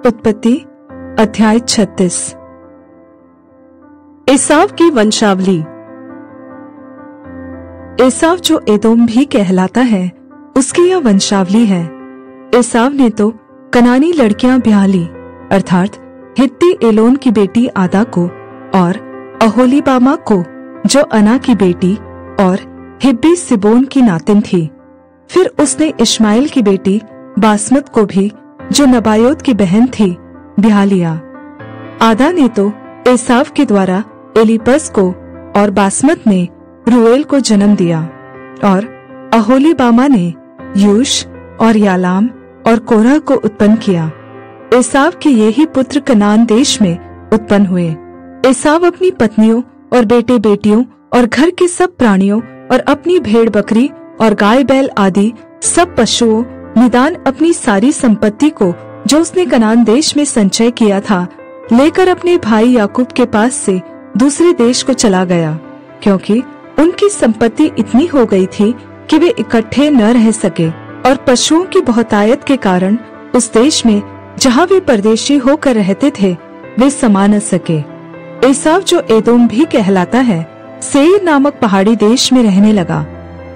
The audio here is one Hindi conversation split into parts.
उत्पत्ति अध्याय 36। एसाव की वंशावली। एसाव जो एदोम भी कहलाता है, उसकी यह वंशावली है। एसाव ने तो कनानी लड़कियां ब्याह ली, अर्थात हित्ती एलोन की बेटी आदा को और अहोलीबामा को जो अना की बेटी और हिब्बी सिबोन की नातिन थी। फिर उसने इश्माएल की बेटी बासमत को भी, जो नबायोत की बहन थी, ब्याह लिया। आदा ने तो एसाव के द्वारा एलीपज को और बासमत ने रूएल को जन्म दिया, और अहोलीबामा ने यूश और यालाम और कोरह को उत्पन्न किया। एसाव के ये ही पुत्र कनान देश में उत्पन्न हुए। एसाव अपनी पत्नियों और बेटे बेटियों और घर के सब प्राणियों और अपनी भेड़ बकरी और गाय बैल आदि सब पशुओं निदान अपनी सारी संपत्ति को जो उसने कनान देश में संचय किया था, लेकर अपने भाई याकूब के पास से दूसरे देश को चला गया, क्योंकि उनकी संपत्ति इतनी हो गई थी कि वे इकट्ठे न रह सके, और पशुओं की बहुतायत के कारण उस देश में जहाँ वे परदेशी होकर रहते थे, वे समा न सके। एसाव जो एदोम भी कहलाता है, सेईर नामक पहाड़ी देश में रहने लगा।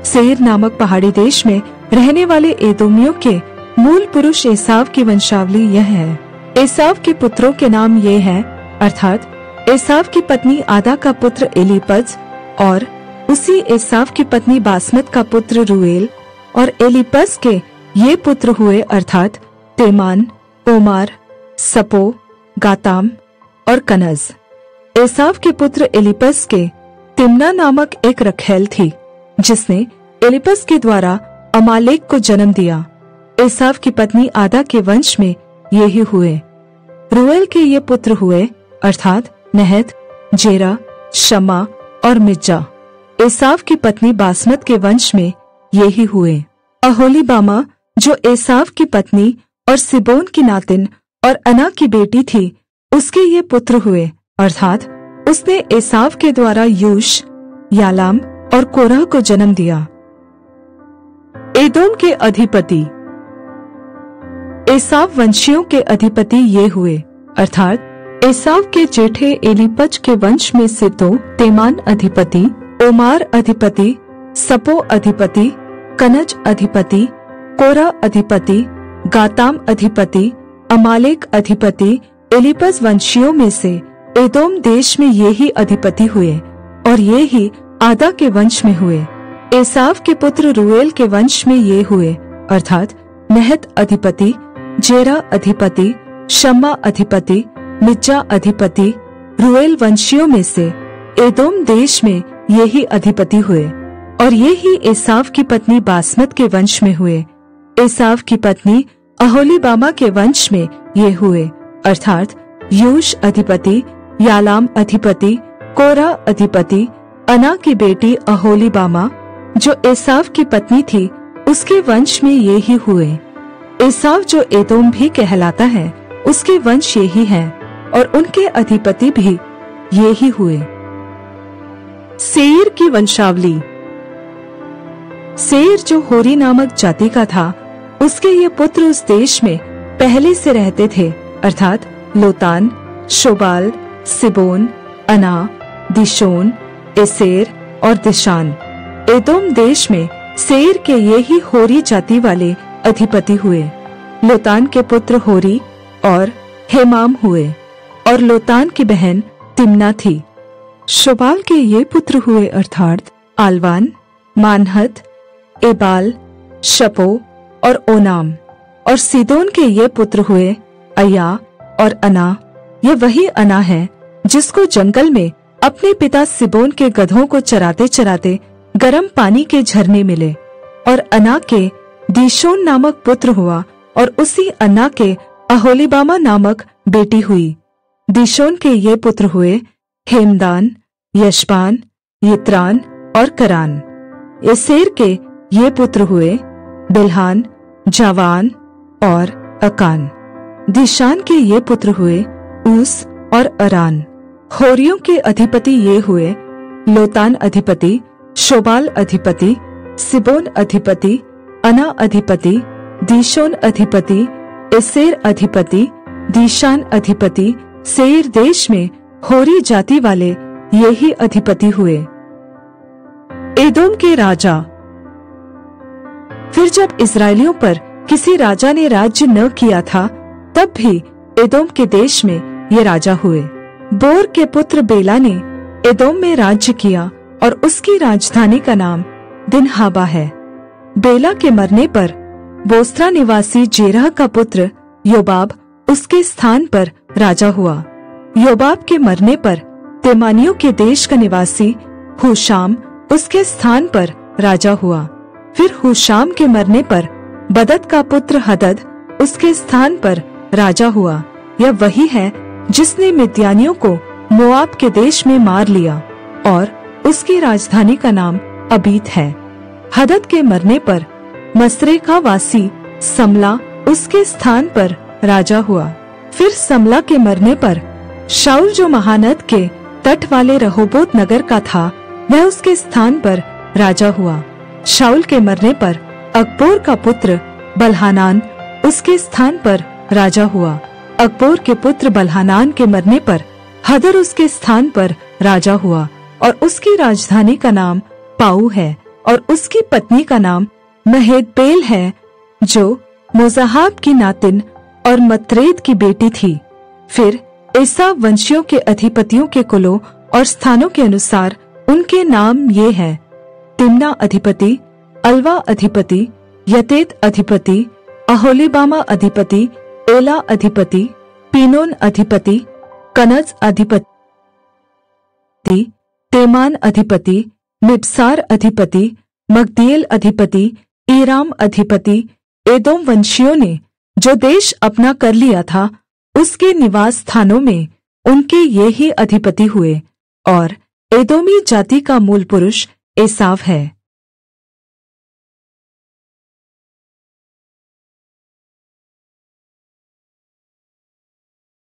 सेईर नामक पहाड़ी देश में रहने वाले एदोमियों के मूल पुरुष एसाव की वंशावली यह है। एसाव के पुत्रों के नाम ये हैं, अर्थात एसाव की पत्नी आदा का पुत्र एलीपज, और उसी एसाव की पत्नी बासमत का पुत्र रूएल, और एलीपज के ये पुत्र हुए, अर्थात तेमान, ओमार, सपो, गाताम और कनज। एसाव के पुत्र एलीपज के तिम्ना नामक एक रखैल थी, जिसने एलीपज के द्वारा अमालेक को जन्म दिया। एसाव की पत्नी आदा के वंश में ये ही हुए। रूएल के ये पुत्र हुए, अर्थात नहत, जेरा, शमा और मिज्जा। एसाव की पत्नी बासमत के वंश में ये ही हुए। अहोलीबामा जो एसाव की पत्नी और सिबोन की नातिन और अना की बेटी थी, उसके ये पुत्र हुए, अर्थात उसने एसाव के द्वारा यूश, यालाम और कोरह को जन्म दिया। एदोम के अधिपति। एसाव वंशियों के अधिपति ये हुए, अर्थात एसाव के जेठे एलीपज के वंश में से तो तेमान अधिपति, ओमार अधिपति, सपो अधिपति, कनज अधिपति, कोरा अधिपति, गाताम अधिपति, अमालेक अधिपति, एलीपज वंशियों में से एदोम देश में ये ही अधिपति हुए, और ये ही आदा के वंश में हुए। एसाव के पुत्र रूएल के वंश में ये हुए, अर्थात नहत अधिपति, जेरा अधिपति, शम्मा अधिपति, मिज्जा अधिपति। रूएल वंशियों में से एदोम देश में ये ही अधिपति हुए, और ये ही एसाव की पत्नी बासमत के वंश में हुए। एसाव की पत्नी अहोलीबामा के वंश में ये हुए, अर्थात यूश अधिपति, यालाम अधिपति, कोरा अधिपति, अना की बेटी अहोलीबामा जो एसाव की पत्नी थी, उसके वंश में ये ही हुए। एसाव जो एदोम भी कहलाता है, उसके वंश ये ही हैं, और उनके अधिपति भी ये ही हुए। सेईर की वंशावली। सेईर जो होरी नामक जाति का था, उसके ये पुत्र उस देश में पहले से रहते थे, अर्थात लोतान, शोबाल, सिबोन, अना, दिशोन, एसेर और दिशान। एदोम देश में सेईर के ये ही होरी जाति वाले अधिपति हुए। लोतान के पुत्र होरी और हेमाम हुए, और लोतान की बहन तिम्ना थी। शोबाल के ये पुत्र हुए, अर्थात आलवान, मानहत, एबाल, शपो और ओनाम। और सीदोन के ये पुत्र हुए, अय्या और अना। ये वही अना है जिसको जंगल में अपने पिता सिबोन के गधों को चराते चराते गर्म पानी के झरने मिले। और अना के दीशोन नामक पुत्र हुआ, और उसी अना के अहोलीबामा नामक बेटी हुई। दीशोन के ये पुत्र हुए, हेमदान, यशबान, यित्रान और करान। एसेर के ये पुत्र हुए, बिल्हान, जावान और अकान। दिशान के ये पुत्र हुए, ऊस और अरान। होरियों के अधिपति ये हुए, लोतान अधिपति, शोबाल अधिपति, सिबोन अधिपति, अना अधिपति, दीशोन अधिपति, एसेर अधिपति, दीशान अधिपति, सेईर देश में होरी जाति वाले ये ही अधिपति हुए। एदोम के राजा। फिर जब इस्राएलियों पर किसी राजा ने राज्य न किया था, तब भी एदोम के देश में ये राजा हुए। बोर के पुत्र बेला ने एदोम में राज्य किया और उसकी राजधानी का नाम दिनहाबा है। बेला के मरने पर बोस्रा निवासी जेरह का पुत्र योबाब उसके स्थान पर राजा हुआ। योबाब के मरने पर तेमानियों के देश का निवासी हुशाम उसके स्थान पर राजा हुआ। फिर हुशाम के मरने पर बदद का पुत्र हदद उसके स्थान पर राजा हुआ। यह वही है जिसने मिद्यानियों को मोआब के देश में मार लिया और उसकी राजधानी का नाम अबीत है। हदद के मरने पर मसरेका वासी समला उसके स्थान पर राजा हुआ। फिर समला के मरने पर शाऊल जो महानद के तट वाले रहोबोत नगर का था, वह उसके स्थान पर राजा हुआ। शाऊल के मरने पर अकबोर का पुत्र बलहानान उसके स्थान पर राजा हुआ। अकबोर के पुत्र बलहानान के मरने पर हदर उसके स्थान पर राजा हुआ और उसकी राजधानी का नाम पाऊ है और उसकी पत्नी का नाम महदबेल है, जो मोजाहाब की नातिन और मतरेद की बेटी थी। फिर एसाव वंशियों के अधिपतियों के कुलों और स्थानों के अनुसार उनके नाम ये हैं: तिम्ना अधिपति, अलवा अधिपति, यतेत अधिपति, अहोलीबामा अधिपति, एला अधिपति, पीनोन अधिपति, कनज अधिपति, तेमान अधिपति, मिबसार अधिपति, मगदीएल अधिपति, ईराम अधिपति। एदोम वंशियों ने जो देश अपना कर लिया था, उसके निवास स्थानों में उनके ये ही अधिपति हुए। और एदोमी जाति का मूल पुरुष एसाव है।